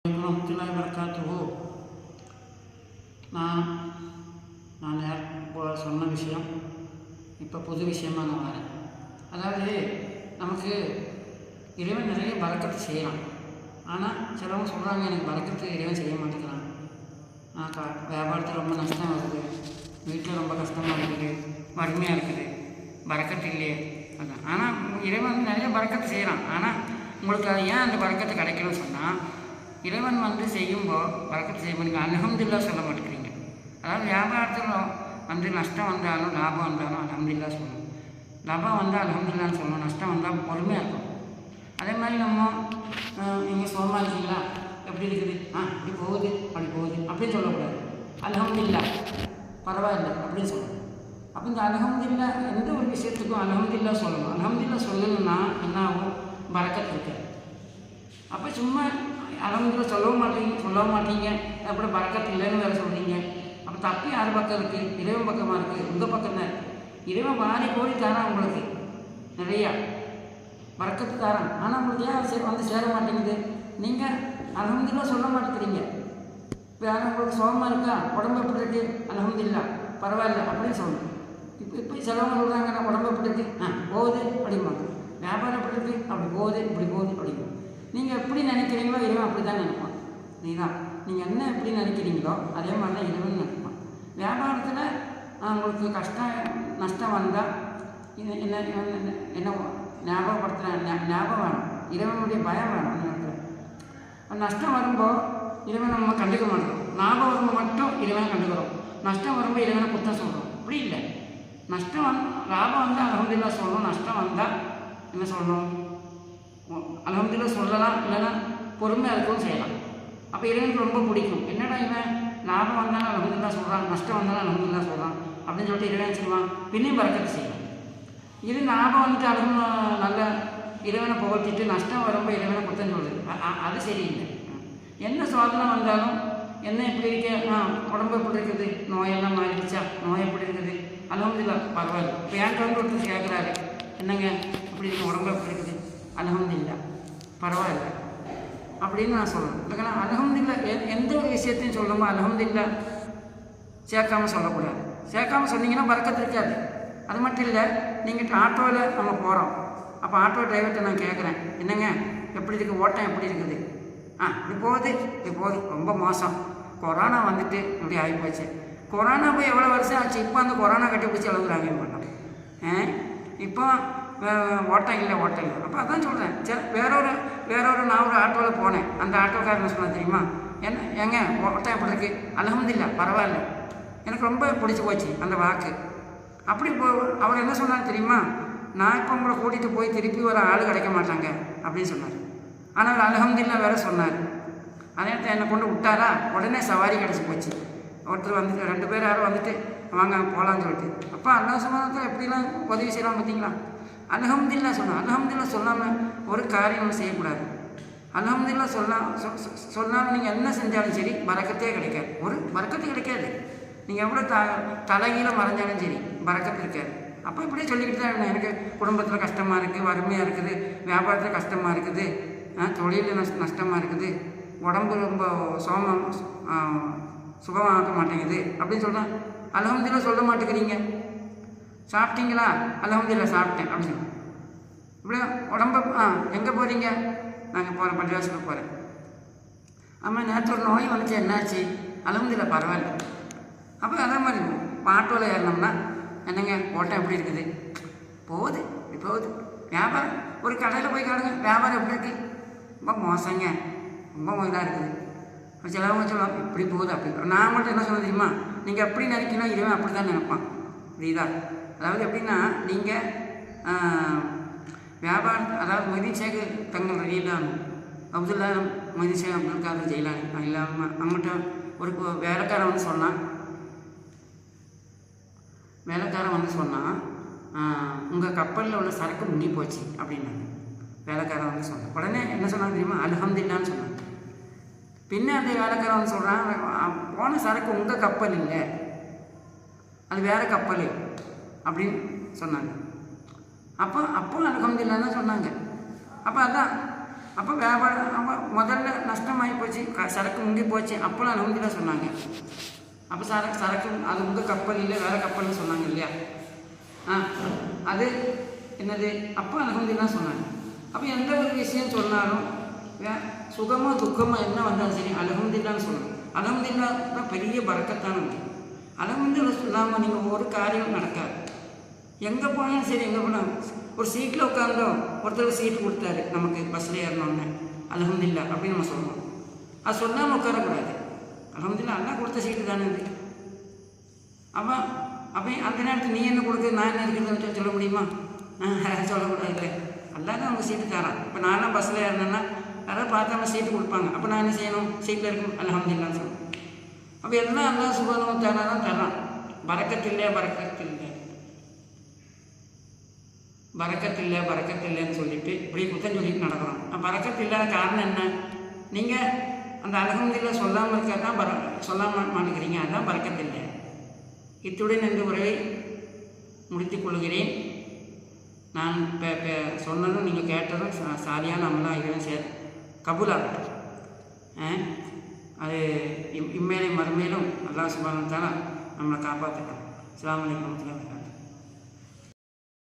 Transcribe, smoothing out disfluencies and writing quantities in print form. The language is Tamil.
வரமத்துல்லாஹி வபரகாத்துஹு. நான் இப்போ சொன்ன விஷயம் இப்போ புது விஷயமாக நான் வரேன். அதாவது நமக்கு இறைவன் நிறைய பரக்கத்து செய்யலாம். ஆனால் சிலவங்க சொல்கிறாங்க எனக்கு பரக்கத்து இறைவன் செய்ய மாட்டேங்கிறான், வியாபாரத்தில் ரொம்ப நஷ்டம் வருது, வீட்டில் ரொம்ப கஷ்டமாக இருக்குது, வறுமையாக இருக்குது, பரக்கத்து இல்லையே அதான். ஆனால் இறைவன் நிறைய பரக்கத்து செய்யலாம். ஆனால் உங்களுக்கு அது ஏன் அந்த பரக்கத்து கிடைக்கணும்னு சொன்னால், இறைவன் செய்யும்போது பரக்கத்து செய்யும்போது நீங்கள் அல்ஹம்துலில்லாஹ் சொல்ல மாட்டேங்கிறீங்க. அதாவது வியாபாரத்தில் நஷ்டம் வந்தாலும் லாபம் வந்தாலும் அல்ஹம்துலில்லாஹ் சொல்லணும். லாபம் வந்தால் அல்ஹம்துலில்லாஹ்னு சொல்லணும், நஷ்டம் வந்தால் பொறுமையாக இருக்கும். அதே மாதிரி நம்ம நீங்கள் சோமா இருக்கீங்களா, எப்படி இருக்குது, இப்படி போகுது அப்படி போகுது அப்படின்னு சொல்லக்கூடாது. அல்ஹம்துலில்லாஹ் பரவாயில்லை அப்படின்னு சொல்லணும். அப்போ இந்த அல்ஹம்துலில்லாஹ் எந்த ஒரு விஷயத்துக்கும் அல்ஹம்துலில்லாஹ் சொல்லணும். அல்ஹம்துலில்லாஹ் சொல்லணும்னா என்ன ஆகும், பரக்கத்து இருக்கு. அப்போ சும்மா அல்ஹம்துலில்லாஹ் சொல்ல மாட்டீங்க அப்படி பரக்கத்து இல்லைன்னு வேறு சொல்கிறீங்க. அப்போ தப்பி யார் பக்கம் இருக்குது, இறைவன் பக்கமாக இருக்குது, உங்கள் பக்கம் தான். இறைவன் வாரி கோடி தரான் உங்களுக்கு நிறையா பரக்கத்து தரான். ஆனால் உங்களுக்கு ஏன் வந்து சேர மாட்டேங்குது, நீங்கள் அல்ஹம்துலில்லாஹ் சொல்ல மாட்டேங்கிறீங்க. இப்போ யாரும் உங்களுக்கு சோகமாக இருக்கா, உடம்பு எப்படி இருக்குது, அல்ஹம்துலில்லாஹ் பரவாயில்ல அப்படின்னு சொல்லணும். இப்போ சிலவங்க சொல்கிறாங்க நான் உடம்பு எப்படி இருக்குது, போகுது அப்படிம்பாங்க. வியாபாரம் எப்படி இருக்குது, அப்படி போகுது இப்படி போகுது அப்படிங்க. நீங்கள் எப்படி நினைக்கிறீங்களோ இறைவன் அப்படி தான் நினைப்பான். நீங்கள் என்ன எப்படி நினைக்கிறீங்களோ அதே மாதிரி தான் இறைவன் நினைப்பான். வியாபாரத்தில் உங்களுக்கு நஷ்டம் வந்தால் என்ன ஞாபகம் வேணும், இறைவனுடைய பயம் வேணும். அந்த நேரத்தில் நஷ்டம் வரும்போது இறைவன் நம்ம கண்டுக்க மாட்டோம். ஞாபகம் வரும்போது மட்டும் இறைவனை கண்டுக்கிறோம். நஷ்டம் வரும்போது இறைவனை குற்றம் சொல்கிறோம். அப்படி இல்லை. லாபம் வந்தால் அல்ஹம்துலில்லாஹ் சொல்லணும், நஷ்டம் வந்தால் என்ன சொல்லணும், அல்ஹம்துலில்லாஹ் சொல்லலாம், இல்லைன்னா பொறுமையாக இருக்கவும் செய்யலாம். அப்போ இறைவனுக்கு ரொம்ப பிடிக்கும். என்னடா இவன் லாபம் வந்தாலும் அல்ஹம்துலில்லாஹ் சொல்கிறான், நஷ்டம் வந்தாலும் அல்ஹம்துலில்லாஹ் சொல்கிறான் அப்படின்னு சொல்லிட்டு இறைவன் செய்வான், பின்னையும் பரக்கத்து செய்யலாம். இது லாபம் வந்துட்டு நல்ல இறைவனை புகழ்த்திட்டு நஷ்டம் வரும்போது இறைவனை குத்தம் சொல்லுது, அது சரியில்லை. என்ன சோதனை வந்தாலும் என்ன எப்படி இருக்க, உடம்பு எப்படி இருக்குது, நோயெல்லாம் மாறிடுச்சா, நோய் எப்படி இருக்குது, அல்ஹம்துலில்லாஹ் பரவாயில்ல. இப்போ என்கிட்ட ஒருத்தர் கேட்குறாரு, என்னங்க இப்படி இருக்குது, உடம்பு எப்படி இருக்குது, அல்ஹம்துலில்லாஹ் பரவாயில்ல அப்படின்னு நான் சொல்லணும். இல்லைன்னா அல்ஹம்துலில்லாஹ் எந்த ஒரு விஷயத்தையும் சொல்லணுமோ அல்ஹம்துலில்லாஹ் சேர்க்காமல் சொல்லக்கூடாது. சேர்க்காமல் சொன்னீங்கன்னா பரக்கத்து இருக்காது. அது மட்டும் இல்லை, நீங்கள் ஆட்டோவில் நம்ம போகிறோம். அப்போ ஆட்டோ டிரைவர்கிட்ட நான் கேட்குறேன், என்னங்க எப்படி இருக்குது, ஓட்டம் எப்படி இருக்குது, இப்படி போகுது ரொம்ப மோசம், கொரோனா வந்துட்டு இப்படி ஆகிப்போச்சு. கொரோனா போய் எவ்வளோ வருஷம் ஆச்சு, இப்போ அந்த கொரோனா கட்டி பிடிச்சி எழுதுறாங்க பண்ணோம். இப்போ ஓட்டம் இல்லை. அப்போ அதான் சொல்கிறேன். சரி, வேறொரு நான் ஒரு ஆட்டோவில் போனேன். அந்த ஆட்டோக்காரன் சொன்னால் தெரியுமா, ஏங்க ஓட்டம் எப்படி இருக்குது, அல்ஹம்துலில்லாஹ் பரவாயில்ல. எனக்கு ரொம்ப பிடிச்சி போச்சு அந்த வாக்கு. அப்படி அவர் என்ன சொன்னார் தெரியுமா, நான் இப்போ உங்களை கூட்டிகிட்டு போய் திருப்பி வர ஆள் கிடைக்க மாட்டாங்க அப்படின்னு சொன்னார். ஆனால் அவர் அல்ஹம்துலில்லாஹ் வேறு சொன்னார். அதே என்னை கொண்டு விட்டாரா, உடனே சவாரி கிடச்சி போச்சு. ஒருத்தர் வந்துட்டு 2 பேர் யாரும் வந்துட்டு வாங்க போகலான்னு சொல்லிட்டு. அப்போ அல்லாஹ் சுப்ஹானஹு எப்படிலாம் உதவி செய்யலாம் பார்த்தீங்களா. அல்ஹம்துலில்லாஹ் சொன்னான். அல்ஹம்துலில்லாஹ் சொல்லாமல் ஒரு காரியம் செய்யக்கூடாது. அல்ஹம்துலில்லாஹ் சொல்லாமல் நீங்கள் என்ன செஞ்சாலும் சரி பரக்கத்தே கிடைக்காது. ஒரு பரக்கத்து கிடைக்காது. நீங்கள் எவ்வளோ தலைகீழ மறைஞ்சாலும் சரி பரக்கத்து இருக்காது. அப்போ இப்படியே சொல்லிக்கிட்டு தான் இருந்தேன், எனக்கு குடும்பத்தில் கஷ்டமாக இருக்குது, வறுமையாக இருக்குது, வியாபாரத்தில் கஷ்டமாக இருக்குது, தொழிலில் நஷ்டமாக இருக்குது, உடம்பு ரொம்ப சுகமாக்க மாட்டேங்குது அப்படின்னு சொல்கிறேன். அல்ஹம்துலில்லாஹ் சொல்ல மாட்டேங்கிறீங்க. சாப்பிட்டீங்களா, அல்ஹம்துலில்லாஹ் சாப்பிட்டேன் அப்படின்னு இப்படி உடம்பு எங்கே போகிறீங்க, நாங்கள் போகிறேன், பள்ளிவாசலுக்கு போகிறேன். ஆமாம், நேற்று ஒரு நோய் வந்துச்சு, என்னாச்சு, அல்ஹம்துலில்லாஹ் பரவாயில்ல. அப்போ அதே மாதிரி ஆட்டோவில் ஏறினோம்னா என்னங்க ஓட்டம் எப்படி இருக்குது, போகுது. வியாபாரம் ஒரு கடையில் போய் காணுங்க, வியாபாரம் எப்படி இருக்குது, ரொம்ப மோசங்க, ரொம்ப இதாக இருக்குது. சிலவங்க சொல்லலாம் இப்படி போகுது அப்படி. நான் மட்டும் என்ன சொல்ல தெரியுமா, நீங்கள் எப்படி நினைக்கணும் இறைவன் அப்படி தான் நினைப்பான். புரியுதா. அதாவது எப்படின்னா, நீங்கள் வியாபாரம், அதாவது மொய்தீன் ஷேக் தங்கள் ரலியல்லாஹு மொய்தீன் ஷேக் அப்துல் காதர் ஜெயிலானி இல்லாமல் அவங்கள்ட்ட ஒரு வேலைக்காரன் வந்து சொன்னான், உங்கள் கப்பலில் உள்ள சரக்கு முங்கி போச்சு அப்படின்னாங்க. வேலைக்காரன் வந்து சொன்னான். உடனே என்ன சொன்னாங்க தெரியுமா, அல்ஹம்துலில்லாஹ்னு சொன்னாங்க. பின்ன அந்த வேலைக்காரன் வந்து சொல்கிறான், போன சரக்கு உங்கள் கப்பல் இல்லை, அது வேறு கப்பல் அப்படின்னு சொன்னாங்க. அப்போ அல்ஹம்துலில்லாஹ் தான் சொன்னாங்க. அப்போ அதான் அப்போ வியாபாரம் அப்போ முதல்ல நஷ்டமாகி போச்சு, சரக்கு முங்கி போச்சு. அப்போலாம் அல்ஹம்துலில்லாஹ் சொன்னாங்க. அப்போ சரக்கு அது உங்கள் கப்பல் இல்லை, வேறு கப்பல்னு சொன்னாங்க இல்லையா? அது என்னது? அப்போ அல்ஹம்துலில்லாஹ் சொன்னாங்க. அப்போ எந்த ஒரு விஷயம் சொன்னாலும் சுகமோ துக்கமோ என்ன வந்தாலும் சரி அல்ஹம்துலில்லாஹ்னு சொல்லணும். அல்ஹம்துலில்லாஹ் தான் பெரிய பரக்கத்தான விஷயம். அல்ஹம்துலில்லாஹ் சொல்லாமல் நீங்கள் ஒரு காரியம் நடக்காது. எங்கே போனாலும் சரி, எங்கே போனாலும் ஒரு சீட்டில் உட்காந்தோம், ஒருத்தர் சீட்டு கொடுத்தாரு நமக்கு பஸ்ஸில் ஏறினோன்னு, அல்ஹம்துலில்லாஹ் அப்படின்னு நம்ம சொல்லணும். அது சொல்லாமல் உட்காரக்கூடாது. அல்ஹம்துலில்லாஹ் அல்லாஹ் கொடுத்த சீட்டு தானே இது. அப்போ அந்த நேரத்தில் நீ என்ன கொடுக்குறது, நான் என்ன இருக்கிறது சொல்ல முடியுமா? சொல்லக்கூடாது. இல்லை, அல்லாஹ் தான் அவங்க சீட்டு தரான். இப்போ நான்லாம் பஸ்ஸில் ஏறினேன்னா யாராவது பார்த்தா சீட்டு கொடுப்பாங்க. அப்போ நான் என்ன செய்யணும்? சீட்டில் இருக்கும் அல்ஹம்துலில்லாஹ்னு சொல்லணும். அப்போ எல்லாம் அல்லாஹ் சுப்ஹானஹு வ தஆலா தான் தரான். பரக்கத்தில்லை பரக்கத்தில்லைன்னு சொல்லிட்டு இப்படி குத்தம் சொல்லிட்டு நடக்கிறோம். பரக்கத்தில்லாத காரணம் என்ன? நீங்கள் அந்த அல்ஹம்துலில்லாஹ் சொல்லாமல் இருக்கா தான் சொல்லாமல் மாட்டேங்கிறீங்க. அதுதான் பரக்கத்தில்லை. இத்துடன் இந்த உரையை முடித்துக் கொள்கிறேன். நான் சொன்னதும் நீங்கள் கேட்டதும் சாலியான அமலாக இறைவன் கபூலாகட்டும். அது இம்மேலும் மறுமேலும் அல்லாஹ் சுப்ஹானஹு வ தஆலா நம்மளை காப்பாற்றட்டும். அஸ்ஸலாமு அலைக்கும் வரஹ்மத்துல்லாஹி வ பரகாத்துஹு.